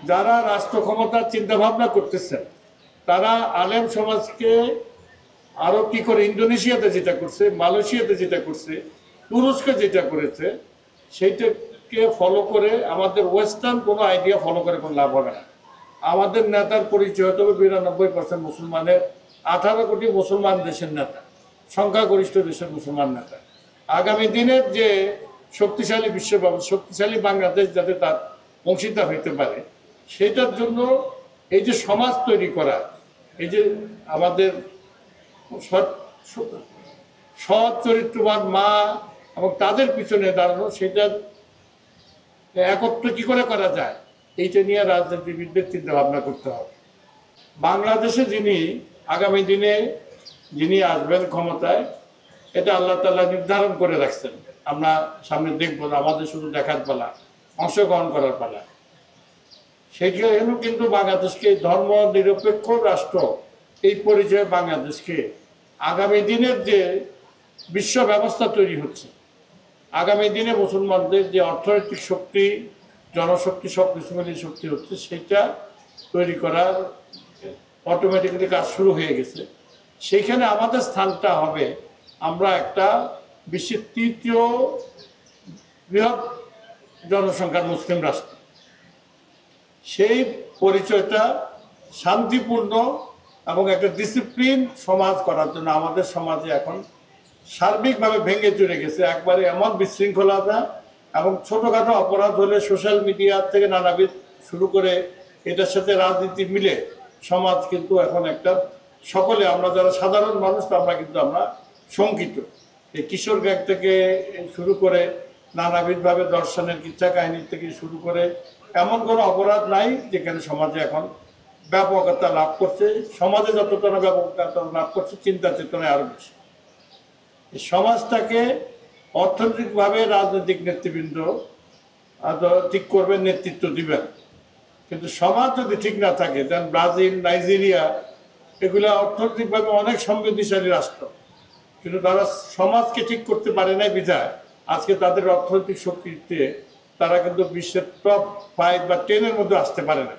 যারা রাষ্ট্র ক্ষমতার চিন্তা ভাবনা করতেছেন তারা আলেম সমাজকে আরো কি করে ইন্দোনেশিয়াতে যেটা করছে, মালয়েশিয়াতে যেটা করছে, তুরস্কে যেটা করেছে সেইটাকে ফলো করে আমাদের ওয়েস্টার্ন কোনো আইডিয়া ফলো করে কোনো লাভ হবে না। আমাদের নেতার পরিচয় হতে হবে 92% মুসলমানের, 18 কোটি মুসলমান দেশের নেতা, সংখ্যাগরিষ্ঠ দেশের মুসলমান নেতা। আগামী দিনের যে শক্তিশালী বিশ্ব ব্যবস্থা, শক্তিশালী বাংলাদেশ যাতে তার অংশীদার হইতে পারে, সেটার জন্য এই যে সমাজ তৈরি করা, এই যে আমাদের সৎ চরিত্রবান মা এবং তাদের পিছনে দাঁড়ানো, সেটার একত্র কি করে করা যায় এইটা নিয়ে রাজনীতিবিদদের চিন্তা ভাবনা করতে হবে। বাংলাদেশে যিনি আগামী দিনে যিনি আসবেন ক্ষমতায়, এটা আল্লাহ তাআলা নির্ধারণ করে রাখছেন। আমরা সামনে দেখব, আমাদের শুধু দেখার পালা, অংশগ্রহণ করার পালা। সেটা হলো কিন্তু বাংলাদেশকে ধর্ম নিরপেক্ষ রাষ্ট্র, এই পরিচয়ে বাংলাদেশকে আগামী দিনের যে বিশ্ব ব্যবস্থা তৈরি হচ্ছে, আগামী দিনে মুসলমানদের যে অর্থনৈতিক শক্তি, জনশক্তি, সব কিছু মিলিয়ে শক্তি হচ্ছে, সেটা তৈরি করার অটোমেটিক্যালি কাজ শুরু হয়ে গেছে। সেইখানে আমাদের স্থানটা হবে, আমরা একটা বিশ্বের 3য় বৃহৎ জনসংখ্যার মুসলিম রাষ্ট্র। সেই পরিচয়টা শান্তিপূর্ণ এবং একটা ডিসিপ্লিন সমাজ করার জন্য আমাদের সমাজে এখন সার্বিকভাবে ভেঙে চলে গেছে একবারে এমন বিশৃঙ্খলতা, এবং ছোটোখাটো অপরাধ হলে সোশ্যাল মিডিয়া থেকে নানাবিধ শুরু করে এটার সাথে রাজনীতি মিলে সমাজ কিন্তু এখন একটা, সকলে আমরা যারা সাধারণ মানুষ আমরা শঙ্কিত। এই কিশোর গ্যাং থেকে শুরু করে নানাবিধভাবে দর্শনের কিচ্ছা কাহিনী থেকে শুরু করে এমন কোনো অপরাধ নাই যেখানে সমাজে এখন ব্যাপকতা লাভ করছে। সমাজে যতটা ব্যাপকতা লাভ করছে, চিন্তা চেতনায় আরো বেশি। এই সমাজটাকে অর্থনৈতিকভাবে রাজনৈতিক নেতৃবৃন্দ ঠিক করবেন, নেতৃত্ব দিবেন, কিন্তু সমাজ যদি ঠিক না থাকে, যেমন ব্রাজিল, নাইজেরিয়া, এগুলো অর্থনৈতিকভাবে অনেক সমৃদ্ধিশালী রাষ্ট্র, কিন্তু তারা সমাজকে ঠিক করতে পারে না বিধায় আজকে তাদের অর্থনৈতিক শক্তিতে তারা কিন্তু বিশ্বের টপ 5 বা 10-এর মধ্যে আসতে পারে না।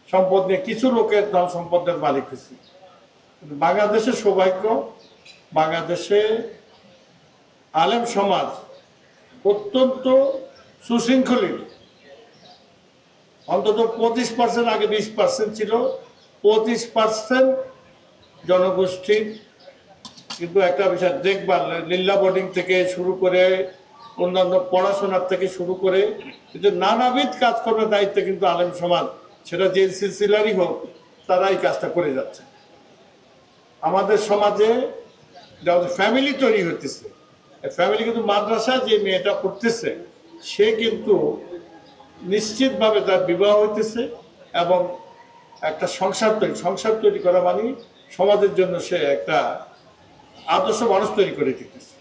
সম্পদ নিয়ে কিছু লোকের ধন সম্পদের মালিক হয়েছে। কিন্তু বাংলাদেশের সৌভাগ্য, বাংলাদেশে আলেম সমাজ অত্যন্ত সুশৃঙ্খলিত। অন্তত 25%, আগে 20% ছিল, 25% জনগোষ্ঠীর কিন্তু একটা বিষয় দেখবার, লিল্লা বোর্ডিং থেকে শুরু করে অন্যান্য পড়াশোনার থেকে শুরু করে কিন্তু নানাবিধ কাজকর্মের দায়িত্বে কিন্তু আলেম সমাজ, সেটা যে সিলসিলারই হোক, তারা এই কাজটা করে যাচ্ছে। আমাদের সমাজে যাদের ফ্যামিলি তৈরি হতেছে, ফ্যামিলি কিন্তু মাদ্রাসায় যে মেয়েটা পড়তেছে, সে কিন্তু নিশ্চিতভাবে তার বিবাহ হইতেছে এবং একটা সংসার তৈরি করা মানে সমাজের জন্য সে একটা আদর্শ মানুষ তৈরি করে দিতেছে।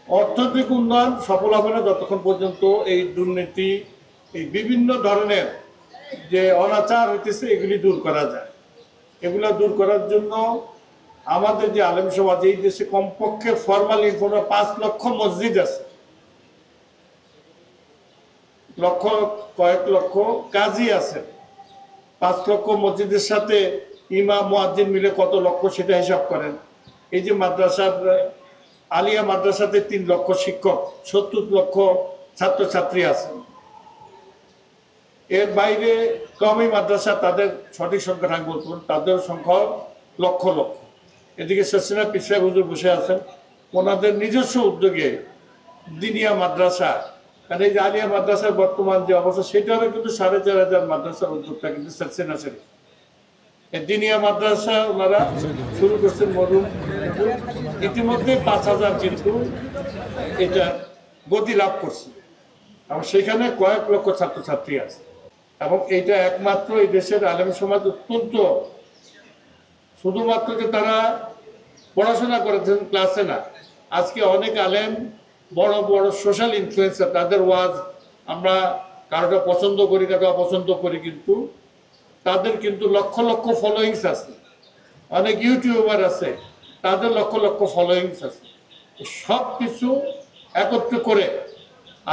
অর্থনৈতিক উন্নয়ন সফল হবে না যতক্ষণ পর্যন্ত এই দুর্নীতি, এই বিভিন্ন ধরনের যে অনাচার হইতেছে, এগুলি দূর করা যায়। এগুলা দূর করার জন্য আমাদের যে আলেম সমাজ, এই দেশে কমপক্ষে ফরমালি 5 লক্ষ মসজিদ আছে, কয়েক লক্ষ কাজী আছে। 5 লক্ষ মসজিদের সাথে ইমাম মুয়াজ্জিন মিলে কত লক্ষ, সেটা হিসাব করেন। এই যে মাদ্রাসার, আলিয়া মাদ্রাসাতে 3 লক্ষ শিক্ষক, 70 লক্ষ ছাত্রছাত্রী আছে। এর বাইরে কওমি মাদ্রাসা, তাদের সঠিক সংখ্যা ঠাক বলতে পারেন, তাদের সংখ্যা লক্ষ লক্ষ। এদিকে শেষনা পিসাব হুজুর বসে আছেন, ওনাদের নিজস্ব উদ্যোগে দিনিয়া মাদ্রাসা, কারণ এই যে আলিয়া মাদ্রাসার বর্তমান যে অবস্থা, সেটারও কিন্তু 4,500 মাদ্রাসার উদ্যোগটা কিন্তু শেষনা শরীফ। এই দিনিয়া মাদ্রাসা ওনারা শুরু করছেন মরুম, ইতিমধ্যে 5,000 কিন্তু এটা গতি লাভ করছে, এবং সেখানে কয়েক লক্ষ ছাত্রছাত্রী আছে। এবং এইটা একমাত্র এই দেশের আলেম সমাজ অত্যন্ত, শুধুমাত্র যে তারা পড়াশোনা করেছেন ক্লাসে না, আজকে অনেক আলেম বড় বড় সোশ্যাল ইনফ্লুয়েন্সার, তাদের ওয়াজ আমরা কারোটা পছন্দ করি, কারোটা অপছন্দ করি, কিন্তু তাদের কিন্তু লক্ষ লক্ষ ফলোয়িংস আছে। অনেক ইউটিউবার আছে, তাদের লক্ষ লক্ষ ফলোয়িংস আছে। সব কিছু একত্র করে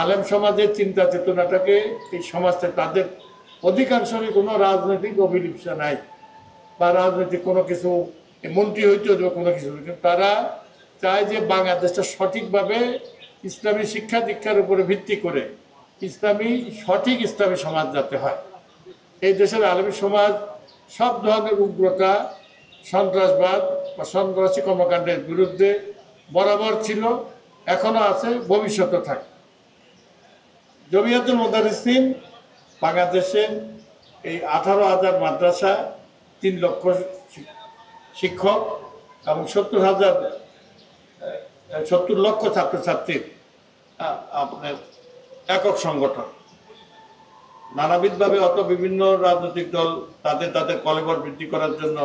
আলেম সমাজের চিন্তা চেতনাটাকে, এই সমাজটা তাদের অধিকাংশই কোনো রাজনৈতিক অভিলিপ্সা নাই বা রাজনৈতিক কোনো কিছু মন্ত্রী হইতে হইতে কোনো কিছু, কিন্তু তারা চায় যে বাংলাদেশটা সঠিকভাবে ইসলামী শিক্ষা দীক্ষার উপরে ভিত্তি করে সঠিক ইসলামী সমাজ যাতে হয়। এই দেশের আলেমী সমাজ সব ধরনের উগ্রতা, সন্ত্রাসবাদ বা সন্ত্রাসী কর্মকাণ্ডের বিরুদ্ধে বরাবর ছিল, এখনো আছে, ভবিষ্যতে থাকে। জমিয়তুল মুদারিসিন বাংলাদেশের এই 18,000 মাদ্রাসা, 3 লক্ষ শিক্ষক এবং 70 লক্ষ ছাত্রছাত্রীর আপনার একক সংগঠন। নানাবিধভাবে বিভিন্ন রাজনৈতিক দল তাদের কলেবর বৃদ্ধি করার জন্য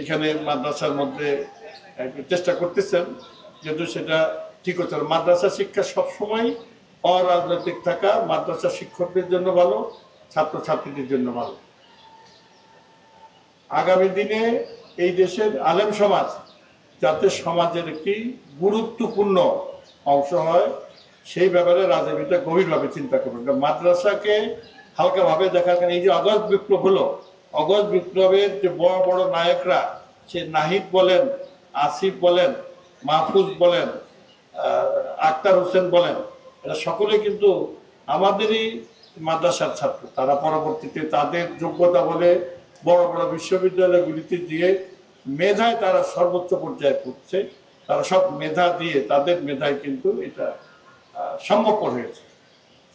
এখানে মাদ্রাসার মধ্যে চেষ্টা করতেছেন, যেহেতু সেটা ঠিক হচ্ছে না। মাদ্রাসা শিক্ষা সবসময় অরাজনৈতিক থাকা মাদ্রাসা শিক্ষকদের জন্য ভালো, ছাত্রছাত্রীদের জন্য ভালো। আগামী দিনে এই দেশের আলেম সমাজ যাতে সমাজের একটি গুরুত্বপূর্ণ অংশ হয়, সেই ব্যাপারে রাজনীতিটা গভীরভাবে চিন্তা করবেন। মাদ্রাসাকে হালকাভাবে দেখার কারণে এই যে অগস্ট বিপ্লব হলো, অগস্ট বিপ্লবের যে বড় বড় নায়করা, সে নাহিদ বলেন, আসিফ বলেন, মাহফুজ বলেন, আক্তার হোসেন বলেন, এরা সকলে কিন্তু আমাদেরই মাদ্রাসার ছাত্র। তারা পরবর্তীতে তাদের যোগ্যতা বলে বড় বড় বিশ্ববিদ্যালয়গুলিতে দিয়ে মেধায় তারা সর্বোচ্চ পর্যায়ে পড়ছে। তারা সব মেধা দিয়ে, তাদের মেধায় কিন্তু এটা সম্ভবপর হয়েছে।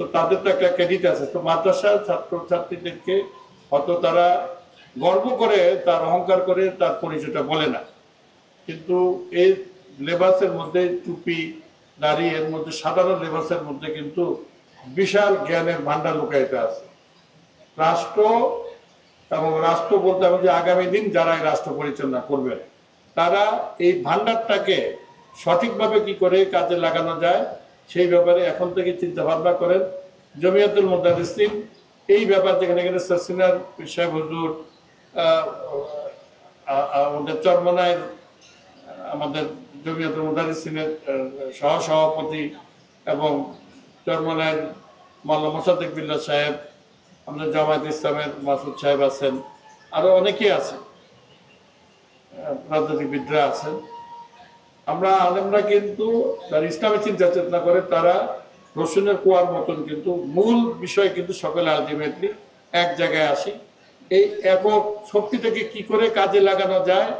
তো তাদের তো একটা ক্রেডিট আছে। তো মাদ্রাসার ছাত্রছাত্রীদেরকে হয়তো তারা গর্ব করে, তার অহংকার করে তার পরিচয়টা বলে না, কিন্তু এই লেবাসের মধ্যে, টুপি দাড়ি, এর মধ্যে সাধারণ লেবাসের মধ্যে কিন্তু বিশাল জ্ঞানের ভান্ডার লুকাইতে আছে। রাষ্ট্র এবং রাষ্ট্র বলতে হবে যে আগামী দিন যারা এই রাষ্ট্র পরিচালনা করবেন, তারা এই ভান্ডারটাকে সঠিকভাবে কি করে কাজে লাগানো যায় সেই ব্যাপারে এখন থেকে চিন্তা ভাবনা করেন। জমিয়তুল মুদারিসিন এই ব্যাপার, যেখানে এখানে সরসিনার সাহেব হুজুর, আমাদের চরমনায়ের আমাদের জমিয়তুল মুদারিসিনের সহসভাপতি এবং চরমনায়ের মাওলানা মোসাদ্দেক বিল্লাহ সাহেব, আমাদের জামায়াত ইসলামের মাসুদ সাহেব আছেন, আরো অনেকেই আছেন, রাজনীতিবিদরা আছেন। আমরা আলেমরা কিন্তু যারা ইসলামী চিন্তা চেতনা করে, তারা রসুনের কুয়ার মতন, কিন্তু মূল বিষয় কিন্তু সকলে আলটিমেটলি এক জায়গায় আসি। এই একক শক্তিটাকে কি করে কাজে লাগানো যায়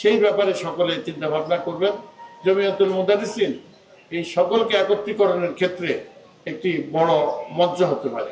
সেই ব্যাপারে সকলে চিন্তা ভাবনা করবেন। জমিয়তুল মুদারিসিন এই সকলকে একত্রীকরণের ক্ষেত্রে একটি বড় মঞ্চ হতে পারে।